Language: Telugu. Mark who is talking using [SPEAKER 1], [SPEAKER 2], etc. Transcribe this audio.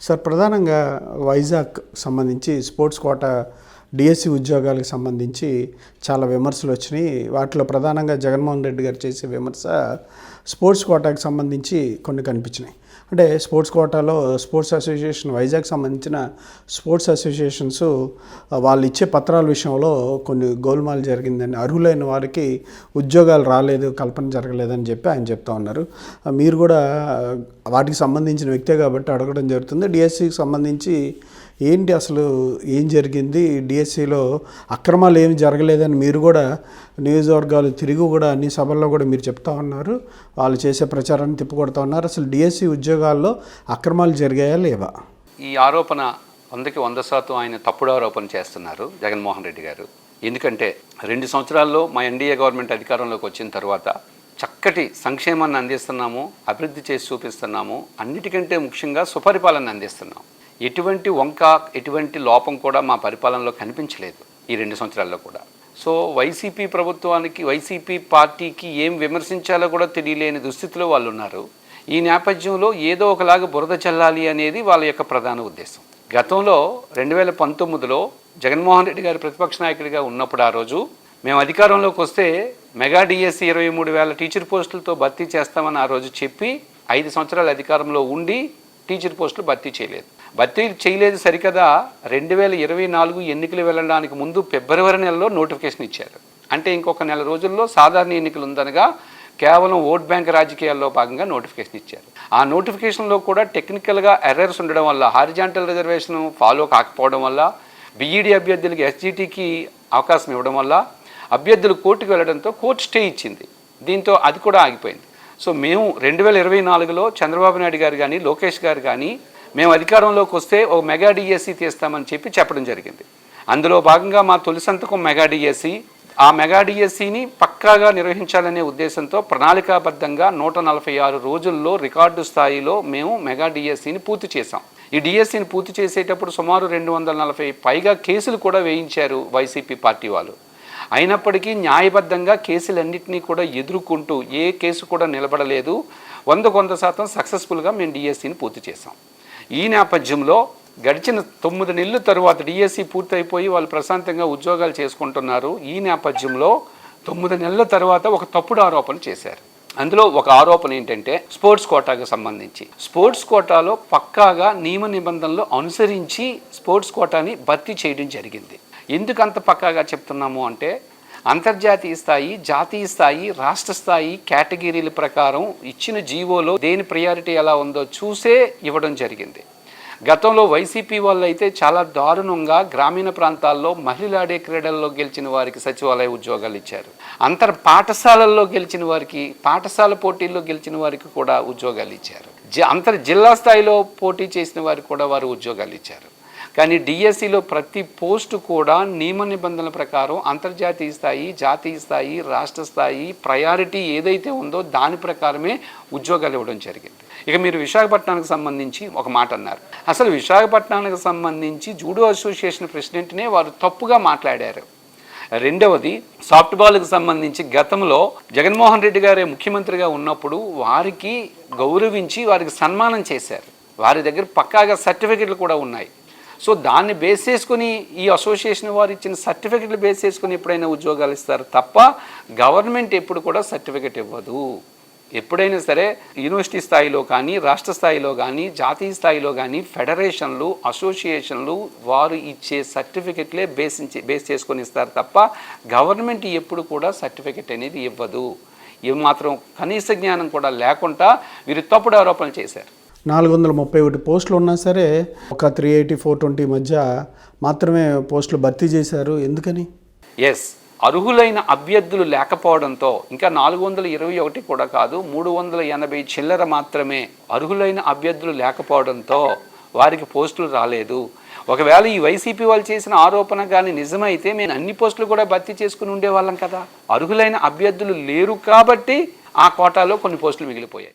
[SPEAKER 1] సార్, ప్రధానంగా వైజాగ్ సంబంధించి స్పోర్ట్స్ కోటా డిఎస్సి ఉద్యోగాలకు సంబంధించి చాలా విమర్శలు వచ్చినాయి. వాటిలో ప్రధానంగా జగన్మోహన్ రెడ్డి గారు చేసే విమర్శ స్పోర్ట్స్ కోటాకు సంబంధించి కొన్ని కనిపించినాయి. అంటే స్పోర్ట్స్ కోటాలో స్పోర్ట్స్ అసోసియేషన్ వైజాగ్ సంబంధించిన స్పోర్ట్స్ అసోసియేషన్స్ వాళ్ళు ఇచ్చే పత్రాల విషయంలో కొన్ని గోల్మాల్ జరిగిందని, అర్హులైన వారికి ఉద్యోగాలు రాలేదు, కల్పన జరగలేదని చెప్పి ఆయన చెప్తా ఉన్నారు. మీరు కూడా వాటికి సంబంధించిన వ్యక్తే కాబట్టి అడగడం జరుగుతుంది. డిఎస్సికి సంబంధించి ఏంటి, అసలు ఏం జరిగింది, డిఎస్సిలో అక్రమాలు ఏమి జరగలేదని మీరు కూడా నియోజకవర్గాలు తిరిగి కూడా అన్ని సభల్లో కూడా మీరు చెప్తా ఉన్నారు. వాళ్ళు చేసే ప్రచారాన్ని తిప్పికొడతా ఉన్నారు. అసలు డిఎస్సి ఉద్యోగాల్లో అక్రమాలు జరిగాయా లేవా?
[SPEAKER 2] ఈ ఆరోపణ 100% ఆయన తప్పుడు ఆరోపణ చేస్తున్నారు జగన్మోహన్ రెడ్డి గారు. ఎందుకంటే 2 సంవత్సరాల్లో మా ఎన్డీఏ గవర్నమెంట్ అధికారంలోకి వచ్చిన తర్వాత చక్కటి సంక్షేమాన్ని అందిస్తున్నాము, అభివృద్ధి చేసి చూపిస్తున్నాము, అన్నిటికంటే ముఖ్యంగా సుపరిపాలన అందిస్తున్నాం. ఎటువంటి వంక, ఎటువంటి లోపం కూడా మా పరిపాలనలో కనిపించలేదు ఈ 2 సంవత్సరాల్లో కూడా. సో వైసీపీ ప్రభుత్వానికి, వైసీపీ పార్టీకి ఏం విమర్శించాలో కూడా తెలియలేని దుస్థితిలో వాళ్ళు ఉన్నారు. ఈ నేపథ్యంలో ఏదో ఒకలాగా బురద చల్లాలి అనేది వాళ్ళ యొక్క ప్రధాన ఉద్దేశం. గతంలో 2019లో జగన్మోహన్ రెడ్డి గారు ప్రతిపక్ష నాయకుడిగా ఉన్నప్పుడు ఆ రోజు మేము అధికారంలోకి వస్తే మెగా డిఎస్సి 23,000 టీచర్ పోస్టులతో భర్తీ చేస్తామని ఆ రోజు చెప్పి 5 సంవత్సరాల అధికారంలో ఉండి టీచర్ పోస్టులు భర్తీ చేయలేదు సరికదా 2024 ఎన్నికలు వెళ్ళడానికి ముందు ఫిబ్రవరి నెలలో నోటిఫికేషన్ ఇచ్చారు. అంటే ఇంకొక నెల రోజుల్లో సాధారణ ఎన్నికలు ఉందనగా కేవలం ఓట్ బ్యాంక్ రాజకీయాల్లో భాగంగా నోటిఫికేషన్ ఇచ్చారు. ఆ నోటిఫికేషన్లో కూడా టెక్నికల్గా ఎర్రర్స్ ఉండడం వల్ల, హారిజాంటల్ రిజర్వేషన్ ఫాలో కాకపోవడం వల్ల, బీఈడీ అభ్యర్థులకి ఎస్జిటికి అవకాశం ఇవ్వడం వల్ల అభ్యర్థులు కోర్టుకు వెళ్ళడంతో కోర్టు స్టే ఇచ్చింది. దీంతో అది కూడా ఆగిపోయింది. సో మేము 2024లో చంద్రబాబు నాయుడు గారు కానీ, లోకేష్ గారు కానీ మేము అధికారంలోకి వస్తే ఒక మెగా డిఎస్సి తీస్తామని చెప్పడం జరిగింది. అందులో భాగంగా మా తొలి సంతకం మెగా డిఎస్సి. ఆ మెగా డిఎస్సిని పక్కాగా నిర్వహించాలనే ఉద్దేశంతో ప్రణాళికాబద్ధంగా 146 రోజుల్లో రికార్డు స్థాయిలో మేము మెగా డిఎస్సిని పూర్తి చేశాం. ఈ డిఎస్సిని పూర్తి చేసేటప్పుడు సుమారు 240 పైగా కేసులు కూడా వేయించారు వైసీపీ పార్టీ వాళ్ళు. అయినప్పటికీ న్యాయబద్ధంగా కేసులన్నింటినీ కూడా ఎదుర్కొంటూ ఏ కేసు కూడా నిలబడలేదు. 100% సక్సెస్ఫుల్గా మేము డిఎస్సిని పూర్తి చేసాం. ఈ నేపథ్యంలో గడిచిన 9 నెలల తరువాత డిఎస్సి పూర్తయిపోయి వాళ్ళు ప్రశాంతంగా ఉద్యోగాలు చేసుకుంటున్నారు. ఈ నేపథ్యంలో 9 నెలల తర్వాత ఒక తప్పుడు ఆరోపణ చేశారు. అందులో ఒక ఆరోపణ ఏంటంటే స్పోర్ట్స్ కోటాకు సంబంధించి, స్పోర్ట్స్ కోటాలో పక్కాగా నియమ నిబంధనలు అనుసరించి స్పోర్ట్స్ కోటాని భర్తీ చేయడం జరిగింది. ఎందుకు అంత పక్కాగా చెప్తున్నాము అంటే, అంతర్జాతీయ స్థాయి, జాతీయ స్థాయి, రాష్ట్ర స్థాయి కేటగిరీల ప్రకారం ఇచ్చిన జీవోలో దేని ప్రయారిటీ ఎలా ఉందో చూసే ఇవ్వడం జరిగింది. గతంలో వైసీపీ వాళ్ళు అయితే చాలా దారుణంగా గ్రామీణ ప్రాంతాల్లో మహిళాడే క్రీడల్లో గెలిచిన వారికి సచివాలయ ఉద్యోగాలు ఇచ్చారు. పాఠశాలల్లో గెలిచిన వారికి, పాఠశాల పోటీల్లో గెలిచిన వారికి కూడా ఉద్యోగాలు ఇచ్చారు. జిల్లా స్థాయిలో పోటీ చేసిన వారికి కూడా వారు ఉద్యోగాలు ఇచ్చారు. కానీ డిఎస్సిలో ప్రతి పోస్టు కూడా నియమ నిబంధనల ప్రకారం అంతర్జాతీయ స్థాయి, జాతీయ స్థాయి, రాష్ట్ర స్థాయి ప్రయారిటీ ఏదైతే ఉందో దాని ప్రకారమే ఉద్యోగాలు ఇవ్వడం జరిగింది. ఇక మీరు విశాఖపట్నానికి సంబంధించి ఒక మాట అన్నారు. అసలు విశాఖపట్నానికి సంబంధించి జూడో అసోసియేషన్ ప్రెసిడెంట్నే వారు తప్పుగా మాట్లాడారు. రెండవది, సాఫ్ట్బాల్కి సంబంధించి గతంలో జగన్మోహన్ రెడ్డి గారే ముఖ్యమంత్రిగా ఉన్నప్పుడు వారికి గౌరవించి వారికి సన్మానం చేశారు. వారి దగ్గర పక్కాగా సర్టిఫికెట్లు కూడా ఉన్నాయి. సో దాన్ని బేస్ చేసుకుని ఈ అసోసియేషన్ వారు ఇచ్చిన సర్టిఫికెట్లు బేస్ చేసుకుని ఎప్పుడైనా ఉద్యోగాలు ఇస్తారు తప్ప గవర్నమెంట్ ఎప్పుడు కూడా సర్టిఫికెట్ ఇవ్వదు. ఎప్పుడైనా సరే యూనివర్సిటీ స్థాయిలో కానీ, రాష్ట్ర స్థాయిలో కానీ, జాతీయ స్థాయిలో కానీ ఫెడరేషన్లు, అసోసియేషన్లు వారు ఇచ్చే సర్టిఫికెట్లే బేస్ చేసుకొని ఇస్తారు తప్ప గవర్నమెంట్ ఎప్పుడు కూడా సర్టిఫికెట్ అనేది ఇవ్వదు. ఏమాత్రం కనీస జ్ఞానం కూడా లేకుండా వీరు తప్పుడు ఆరోపణలు చేశారు.
[SPEAKER 1] 431 పోస్టులు ఉన్నా సరే ఒక 380, 420 మధ్య మాత్రమే పోస్టులు భర్తీ చేశారు. ఎందుకని?
[SPEAKER 2] అర్హులైన అభ్యర్థులు లేకపోవడంతో, ఇంకా 421 కూడా కాదు, 380 చిల్లర మాత్రమే అర్హులైన అభ్యర్థులు లేకపోవడంతో వారికి పోస్టులు రాలేదు. ఒకవేళ ఈ వైసీపీ వాళ్ళు చేసిన ఆరోపణ కానీ నిజమైతే మేము అన్ని పోస్టులు కూడా భర్తీ చేసుకుని ఉండేవాళ్ళం కదా. అర్హులైన అభ్యర్థులు లేరు కాబట్టి ఆ కోటాలో కొన్ని పోస్టులు మిగిలిపోయాయి.